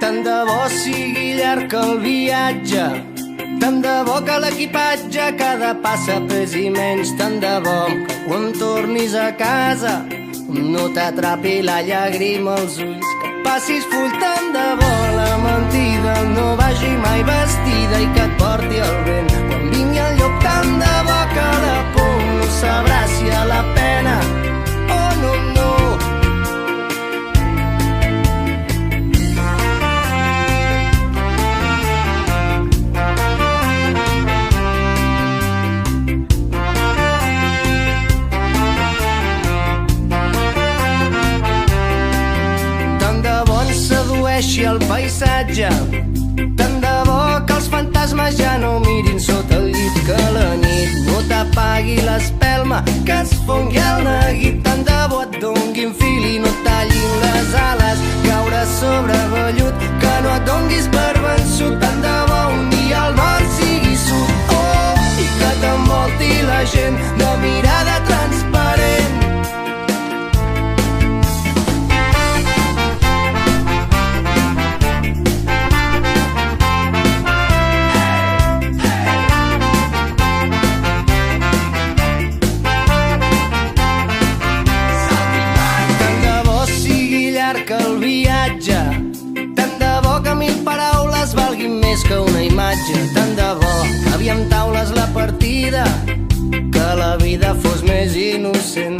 Tant de bo sigui llarg el viatge, tant de bo que l'equipatge cada passa pesi menys, tant de bo que quan tornis a casa no t'atrapi la llàgrima als ulls, que passis full. Tant de bo la mentida no vagi mai vestida i que et porti el vent quan vingui el llop. Tant de bo que la por no sabrà si a la pena o no, no. El paisatge, tant de bo que els fantasmes ja no mirin sota el llit, que la nit no t'apagui l'espelma, que es fongui el neguit. Tant de bo et donguin fil i no tallin les ales, caure sobre vellut, que no et donguis per vençut. Tant de bo un dia el nord sigui sud, oh, i que t'envolti la gent de mirada transparent. El viatge, tant de bo que 1000 paraules valguin més que una imatge, tant de bo que aviam taules la partida, que la vida fos més innocent.